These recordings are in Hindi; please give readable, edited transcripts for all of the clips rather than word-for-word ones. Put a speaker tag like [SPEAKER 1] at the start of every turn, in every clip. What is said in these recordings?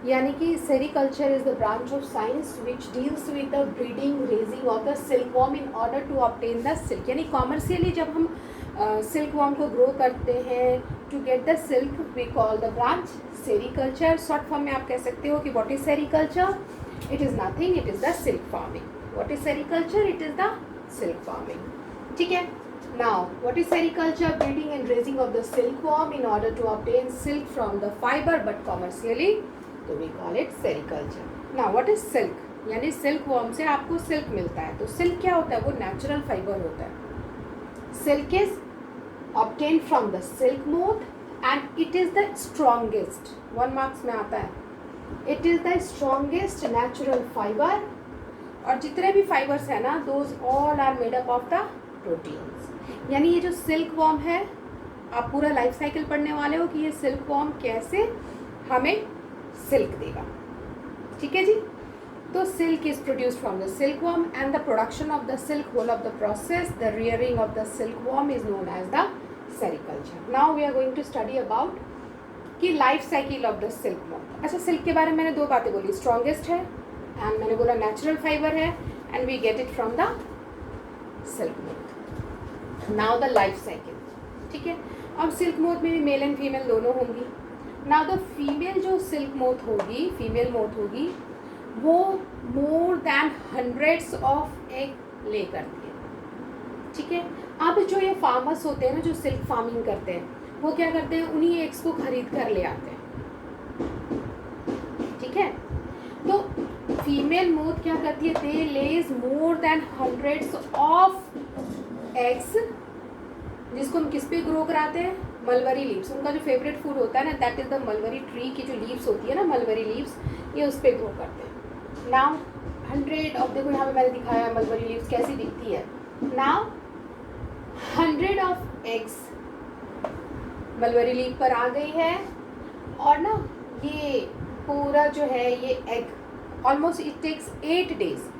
[SPEAKER 1] यानी कि sericulture is the branch of science which deals with the breeding rearing of the silkworm in order to obtain the silk. यानी कॉमर्शियली जब हम सिल्कवॉर्म को ग्रो करते हैं to get the silk we call the branch sericulture. Short form में आप कह सकते हो कि what is sericulture, it is nothing, it is the silk farming. What is sericulture, it is the silk farming. ठीक है। Now, what is sericulture? Breeding and raising of the silkworm in order to obtain silk from the fiber, but commercially, so we call it sericulture. Now, what is silk? यानी silkworm से आपको silk मिलता है। तो silk क्या होता है? वो natural fiber होता है। Silk is obtained from the silk moth and it is the strongest. 1 marks में आता है। It is the strongest natural fiber. और जितने भी fibers है ना, those all are made up of the proteins. यानी ये जो सिल्क वॉर्म है, आप पूरा लाइफ साइकिल पढ़ने वाले हो कि ये सिल्क वॉर्म कैसे हमें सिल्क देगा। ठीक है जी। तो silk is produced from the silk worm and the production of the silk whole of the process the rearing of the silk worm is known as the sericulture. Now we are going to study about कि life cycle of the silk worm. अच्छा, सिल्क के बारे में मैंने 2 बातें बोली, स्ट्रॉन्गेस्ट है एंड मैंने बोला नेचुरल फाइबर है and we get it from the silk moth. Now the life cycle. ठीक है। अब सिल्क मोथ में भी मेल एंड फीमेल दोनों होंगी। नाउ द फीमेल जो सिल्क मोथ होगी, फीमेल मोथ होगी, वो मोर देन हंड्रेड्स ऑफ एग ले करती है। ठीक है। अब जो ये फार्मर्स होते हैं ना, जो सिल्क फार्मिंग करते हैं, वो क्या करते हैं, उन्हीं एग्स को खरीद कर ले आते हैं। ठीक है। तो फीमेल मोथ क्या करती है, they lay more than hundreds of eggs, जिसको हम किस पे ग्रो कराते हैं, मलबरी लीव्स। उनका जो फेवरेट फूड होता है ना, that is the mulberry tree की जो लीव्स होती है ना, मलबरी लीव्स, ये उस पर ग्रो करते हैं। नाउ 100 ऑफ, देखो यहाँ पे मैंने दिखाया मलबरी लीव्स कैसी दिखती है। Now 100 of eggs mulberry leave पर आ गई है और ना ये पूरा जो है ये egg almost it takes 8 days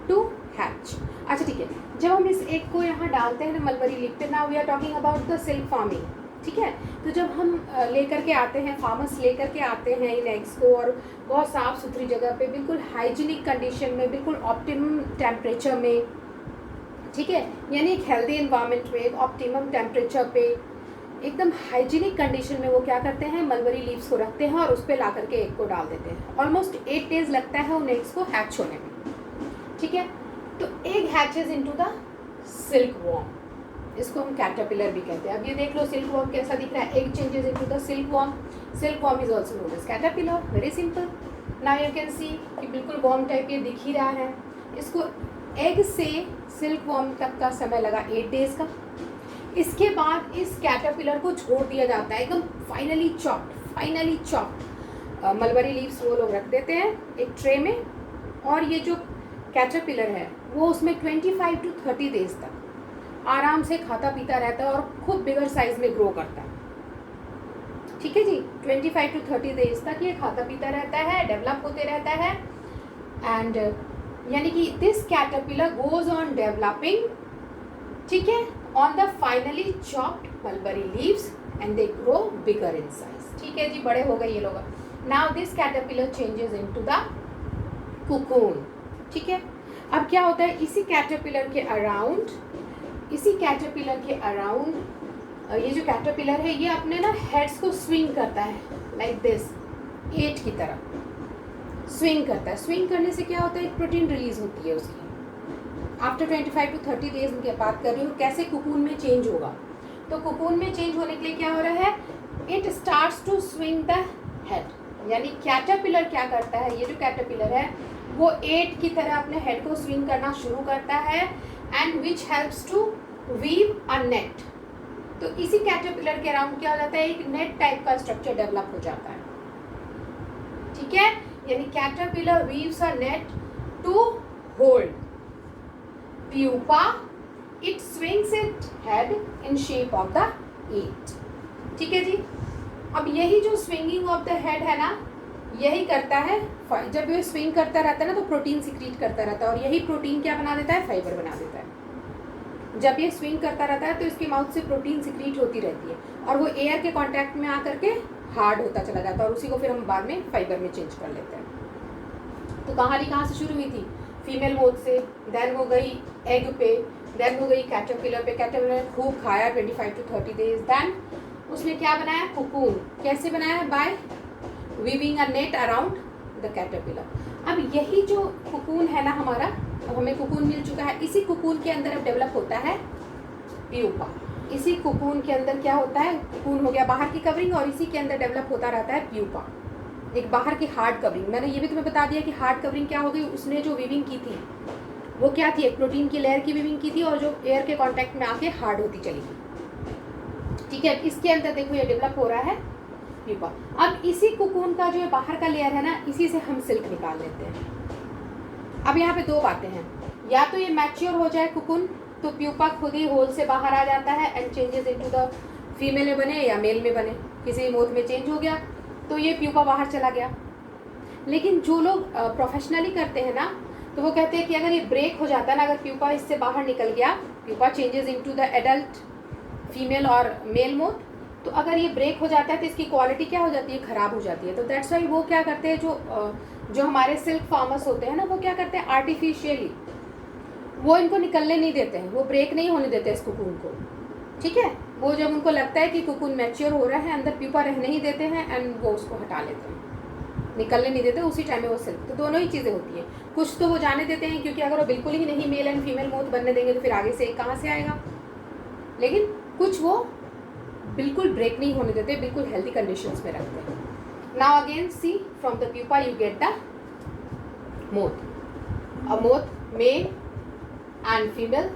[SPEAKER 1] to hatch. अच्छा ठीक है। जब हम इस एग को यहाँ डालते हैं ना मलबरी लीफ पे, now we are talking about the silk farming. ठीक है। तो जब हम लेकर के आते हैं, फार्मर्स लेकर के आते हैं इन एग्स को और बहुत साफ़ सुथरी जगह पे, बिल्कुल हाइजीनिक कंडीशन में, बिल्कुल ऑप्टिमम टेम्परेचर में, ठीक है, यानी एक हेल्दी इन्वायरमेंट में, एक ऑप्टिमम टेम्परेचर पे, एकदम हाइजीनिक कंडीशन में वो क्या करते हैं, मलबरी लीव्स को रखते हैं और उस पर ला करके एग को डाल देते हैं। ऑलमोस्ट 8 days लगता है उन एग्स को हैच होने में। ठीक है। तो egg hatches into the silk worm, इसको हम कैटरपिलर भी कहते हैं। अब ये देख लो सिल्क वॉर्म कैसा दिख रहा है, egg changes into the silk worm. Silk worm is also known as caterpillar. Very simple. Now you can see कि बिल्कुल वॉर्म टाइप ये दिख ही रहा है। इसको एग से सिल्क वॉर्म तक का समय लगा 8 days का। इसके बाद इस कैटरपिलर को छोड़ दिया जाता है एकदम फाइनली चॉप्ड मलबरी लीव्स वो लोग रख देते हैं एक ट्रे में, और ये जो कैटरपिलर है वो उसमें 25 to 30 days तक आराम से खाता पीता रहता है और खूब बिगर साइज में ग्रो करता है। ठीक है जी। 25 to 30 days तक ये खाता पीता रहता है, डेवलप होते रहता है, एंड यानी कि this caterpillar goes on developing, ठीक है, on the finally chopped mulberry leaves and they grow bigger in size. ठीक है जी, बड़े हो गए ये लोग। Now this caterpillar changes into the cocoon. ठीक है। अब क्या होता है, इसी कैटरपिलर के अराउंड ये जो कैटरपिलर है ये अपने ना हेड्स को स्विंग करता है लाइक दिस, 8 की तरह स्विंग करता है। स्विंग करने से क्या होता है, एक प्रोटीन रिलीज होती है उसकी। आफ्टर 25 to 30 days की बात कर रही हूँ, कैसे कुकून में चेंज होगा। तो कुकून में चेंज होने के लिए क्या हो रहा है, it starts to swing the head. यानी कैटरपिलर क्या करता है, ये जो कैटरपिलर है वो 8 की तरह अपने हेड को स्विंग करना शुरू करता है, and which helps to weave a net. तो इसी कैटरपिलर के अराउंड क्या हो जाता है, एक नेट टाइप का स्ट्रक्चर डेवलप हो जाता है। ठीक है। यानी caterpillar weaves a net to hold pupa, it swings it head in shape of the 8। ठीक है जी। अब यही जो स्विंगिंग ऑफ द हेड है ना, यही करता है, जब ये स्विंग करता रहता है ना तो प्रोटीन सिक्रीट करता रहता है, और यही प्रोटीन क्या बना देता है, फाइबर बना देता है। जब ये स्विंग करता रहता है तो इसके माउथ से प्रोटीन सिक्रीट होती रहती है और वो एयर के कांटेक्ट में आकर के हार्ड होता चला जाता है और उसी को फिर हम बाद में फाइबर में चेंज कर लेते हैं। तो कहानी कहाँ से शुरू हुई थी? फीमेल मोथ से, देन वो गई एग पे, देन वो गई कैटरपिलर पे। कैटरपिलर ने खूब खाया 25 to 30 डेज, देन उसने क्या बनाया? कोकून। कैसे बनाया? By weaving a net around the caterpillar. अब यही जो कोकून है ना हमारा, अब हमें कोकून मिल चुका है, इसी कोकून के अंदर अब डेवलप होता है प्यूपा। इसी कोकून के अंदर क्या होता है? कोकून हो गया बाहर की कवरिंग और इसी के अंदर डेवलप होता रहता है प्यूपा, एक बाहर की हार्ड कवरिंग। मैंने ये भी तुम्हें बता दिया कि हार्ड कवरिंग क्या हो गई, उसने जो वीविंग की थी वो क्या थी? एक प्रोटीन की लेयर की वीविंग की थी और जो एयर के कांटेक्ट में आके हार्ड होती चली गई। ठीक है, इसके अंदर देखो ये डेवलप हो रहा है प्यूपा। अब इसी कोकून का जो बाहर का लेयर है ना, इसी से हम सिल्क निकाल लेते हैं। अब यहाँ पे दो बातें हैं, या तो ये मैच्योर हो जाए कोकून तो प्यूपा खुद ही होल से बाहर आ जाता है and changes into the female में बने या मेल में बने, किसी मोथ में चेंज हो गया तो ये प्यूपा बाहर चला गया। लेकिन जो लोग प्रोफेशनली करते हैं ना, तो वो कहते हैं कि अगर ये ब्रेक हो जाता है ना, अगर प्यूपा इससे बाहर निकल गया, pupa changes into the adult female और मेल मोथ, तो अगर ये ब्रेक हो जाता है तो इसकी क्वालिटी क्या हो जाती है? ख़राब हो जाती है। तो दैट्स वाई वो क्या करते हैं, जो हमारे सिल्क फार्मर्स होते हैं ना, वो क्या करते हैं? आर्टिफिशियली वो इनको निकलने नहीं देते हैं, वो ब्रेक नहीं होने देते इस कोकून को। ठीक है, वो जब उनको लगता है कि कोकून मैच्योर हो रहा है, अंदर प्यूपा रहने ही देते हैं एंड वो उसको हटा लेते हैं, निकलने नहीं देते, उसी टाइम में वो सिल्क। तो दोनों ही चीज़ें होती हैं। कुछ तो वो जाने देते हैं, क्योंकि अगर वो बिल्कुल ही नहीं मेल एंड फीमेल मोथ बनने देंगे तो फिर आगे से कहाँ से आएगा। लेकिन कुछ वो बिल्कुल ब्रेक नहीं होने देते, बिल्कुल हेल्दी कंडीशंस में रखते हैं। Now again see from the pupa you get the moth. अब मोथ मेल एंड फीमेल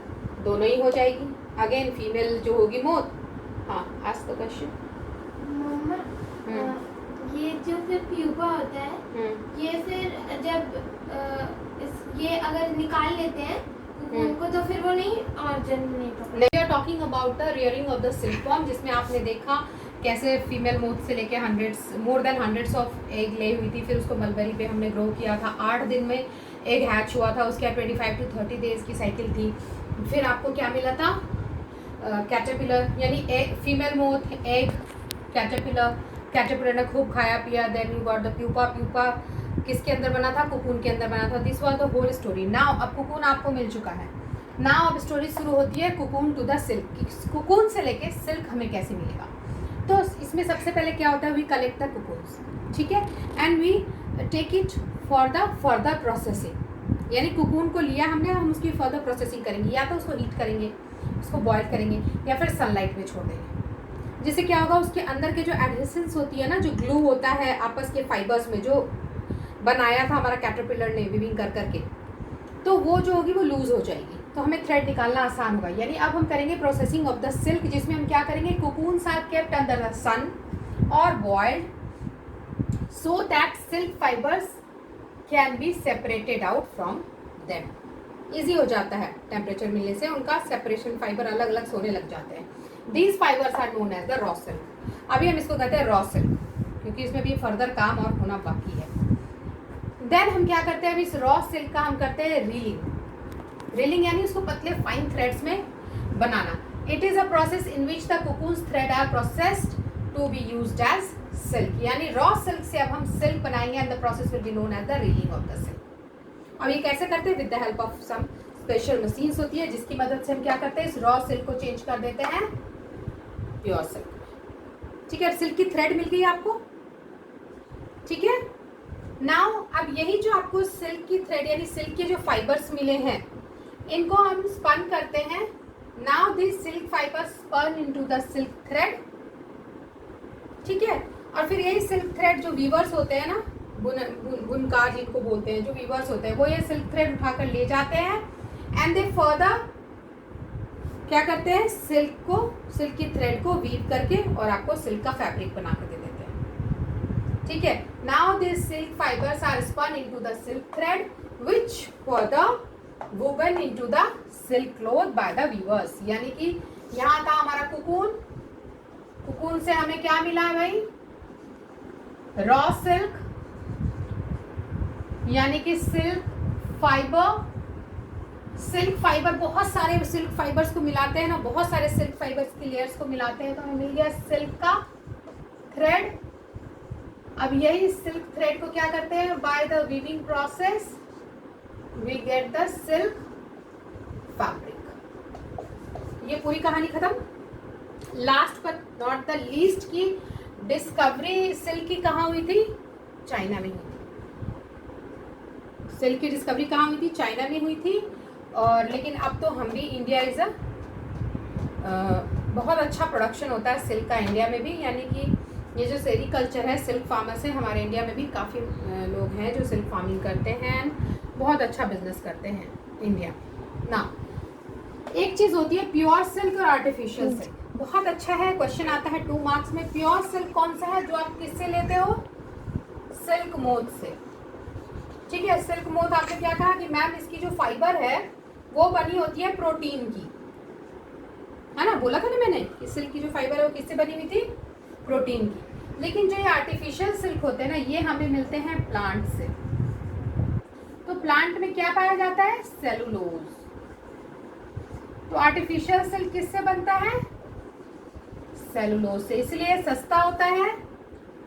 [SPEAKER 1] दोनों ही हो जाएगी। अगेन फीमेल जो होगी मोथ, हाँ आस्क द क्वेश्चन।
[SPEAKER 2] ये जो फिर प्यूपा होता है, ये फिर जब ये अगर निकाल लेते हैं उनको तो फिर वो नहीं और जन्म नहीं पकड़ते।
[SPEAKER 1] We are talking about the rearing of the silkworm, जिसमें आपने देखा कैसे फीमेल मोथ से लेके more than hundreds of egg lay हुई थी, फिर उसको मलबरी पे हमने ग्रो किया था, 8 दिन में एग हैच हुआ था, उसके 25 to 30 डेज की साइकिल थी। फिर आपको क्या मिला था? कैटरपिलर, यानी फीमेल मोथ, एग, कैटरपिलर ने खूब खाया पिया, then you got the pupa. Pupa किसके अंदर बना था? कोकून के अंदर बना था। This was the whole story. Now अब कोकून आपको मिल चुका है, नाउ अब स्टोरी शुरू होती है cocoon to the silk. Cocoon से लेके सिल्क हमें कैसे मिलेगा? तो इसमें सबसे पहले क्या होता है? वी कलेक्ट द कोकून्स, ठीक है, and we take it for the further processing. यानी कोकून को लिया हमने, हम उसकी फर्दर प्रोसेसिंग करेंगे, या तो उसको हीट करेंगे, उसको बॉयल करेंगे, या फिर सनलाइट में छोड़ देंगे। जिससे क्या होगा? उसके अंदर के जो एडहेसेंस होती है ना, जो ग्लू होता है आपस के फाइबर्स में, जो बनाया था हमारा कैटरपिलर ने वीविंग कर करके, तो वो जो होगी वो लूज हो जाएगी, तो हमें थ्रेड निकालना आसान होगा। यानी अब हम करेंगे प्रोसेसिंग ऑफ द सिल्क, जिसमें हम क्या करेंगे? Cocoons are kept under the sun और boiled so that silk fibres can be separated out from them. Easy हो जाता है, टेम्परेचर मिलने से उनका सेपरेशन, फाइबर अलग अलग सोने लग जाते हैं। These fibres are known as the raw silk. अभी हम इसको कहते हैं रॉ सिल्क, क्योंकि इसमें भी फर्दर काम और होना बाकी है। देन हम क्या करते हैं? अभी इस रॉ सिल्क का हम करते हैं रीलिंग, यानी उसको पतले फाइन थ्रेड्स में बनाना। It is a process in which the cocoons thread are processed to be used as silk. यानी रॉ सिल्क से अब हम सिल्क बनाएंगे and the process will be known as the reeling of the silk. अब ये कैसे करते हैं? With the help of some special machines होती है, जिसकी मदद से हम क्या करते हैं? इस रॉ सिल्क को चेंज कर देते हैं प्योर सिल्क। ठीक है, सिल्क की थ्रेड मिल गई आपको। ठीक है, नाउ अब यही जो आपको सिल्क की थ्रेड यानी सिल्क के जो फाइबर्स मिले हैं, इनको हम स्पन करते हैं। Now this silk fibres spun into the silk thread. ठीक है, और फिर यही सिल्क थ्रेड जो वीवर्स होते हैं ना, बुनकार जिनको बोलते हैं, जो वीवर्स होते हैं, वो ये सिल्क थ्रेड उठाकर ले जाते हैं एंड दे फर्दर क्या करते हैं? सिल्क की थ्रेड को वीव करके और आपको सिल्क का फैब्रिक बना कर दे देते हैं। ठीक है, now this silk fibres are spun into the silk thread which further woven into the silk cloth by the weavers. यानी कि यहाँ था हमारा कोकून से हमें क्या मिला है भाई? रॉ सिल्क, यानी कि सिल्क फाइबर बहुत सारे सिल्क फाइबर्स को मिलाते हैं ना, बहुत सारे सिल्क फाइबर्स की लेयर्स को मिलाते हैं, तो हमें मिल गया सिल्क का थ्रेड अब यही सिल्क थ्रेड को क्या करते हैं, by the weaving process we get the silk fabric. ये पूरी कहानी खत्म। Last but not the least की डिस्कवरी सिल्क की कहाँ हुई थी, चाइना में हुई थी। सिल्क की डिस्कवरी कहाँ हुई थी, चाइना में हुई थी। और लेकिन अब तो हम भी, इंडिया इज अ बहुत अच्छा प्रोडक्शन होता है सिल्क का इंडिया में भी, यानी कि ये जो सेरीकल्चर है, सिल्क फार्मर्स है, हमारे इंडिया में भी काफ़ी लोग हैं जो सिल्क फार्मिंग करते हैं, बहुत अच्छा बिजनेस करते हैं इंडिया ना। एक चीज़ होती है प्योर सिल्क और आर्टिफिशियल सिल्क, बहुत अच्छा है। क्वेश्चन आता है 2 मार्क्स में, प्योर सिल्क कौन सा है जो आप किससे लेते हो, सिल्क मोथ से। ठीक है, सिल्क मोथ आपने क्या कहा कि मैम इसकी जो फाइबर है वो बनी होती है प्रोटीन की, है ना, बोला था ना मैंने कि सिल्क की जो फाइबर है वो किससे बनी हुई थी, प्रोटीन की। लेकिन जो ये आर्टिफिशियल सिल्क होते हैं ना, ये हमें मिलते हैं प्लांट से। तो प्लांट में क्या पाया जाता है, सेलुलोज। तो आर्टिफिशियल सिल्क किससे बनता है, सेलुलोज से, इसलिए सस्ता होता है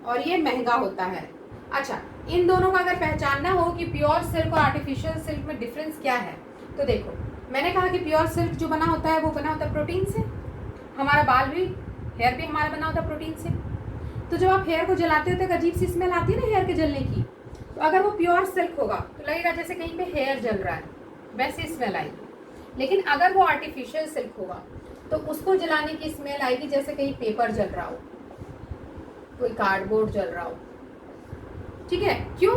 [SPEAKER 1] और ये महंगा होता है। अच्छा, इन दोनों का अगर पहचानना हो कि प्योर सिल्क और आर्टिफिशियल सिल्क में डिफरेंस क्या है, तो देखो मैंने कहा कि प्योर सिल्क जो बना होता है वो बना होता है प्रोटीन से। हमारा बाल भी, हेयर भी हमारा बना होता है प्रोटीन से। तो जब आप हेयर को जलाते हो तो एक अजीब सी स्मेल आती है ना हेयर के जलने की। तो अगर वो प्योर सिल्क होगा तो लगेगा जैसे कहीं पे हेयर जल रहा है, वैसी स्मेल आएगी। लेकिन अगर वो आर्टिफिशियल सिल्क होगा तो उसको जलाने की स्मेल आएगी जैसे कहीं पेपर जल रहा हो, कोई कार्डबोर्ड जल रहा हो। ठीक है, क्यों,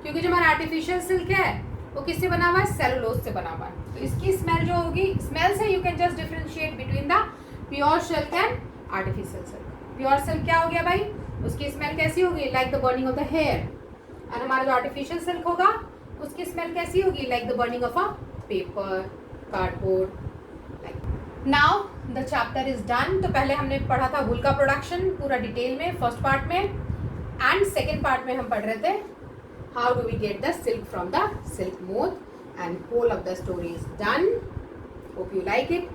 [SPEAKER 1] क्योंकि जो हमारा आर्टिफिशियल सिल्क है वो किससे बना हुआ है, सेलुलोज से बना हुआ है। तो इसकी स्मेल जो होगी, स्मेल से you can just differentiate between the pure silk and artificial silk. Pure silk क्या हो गया भाई, उसकी स्मेल कैसी होगी, like the burning of the hair. और हमारा जो आर्टिफिशियल सिल्क होगा उसकी स्मेल कैसी होगी, like the burning of a paper, cardboard. Now the chapter is done. तो पहले हमने पढ़ा था वूल का प्रोडक्शन पूरा डिटेल में फर्स्ट पार्ट में, एंड सेकेंड पार्ट में हम पढ़ रहे थे how do we get the silk from the silk moth, and whole of the story is done. Hope you like it.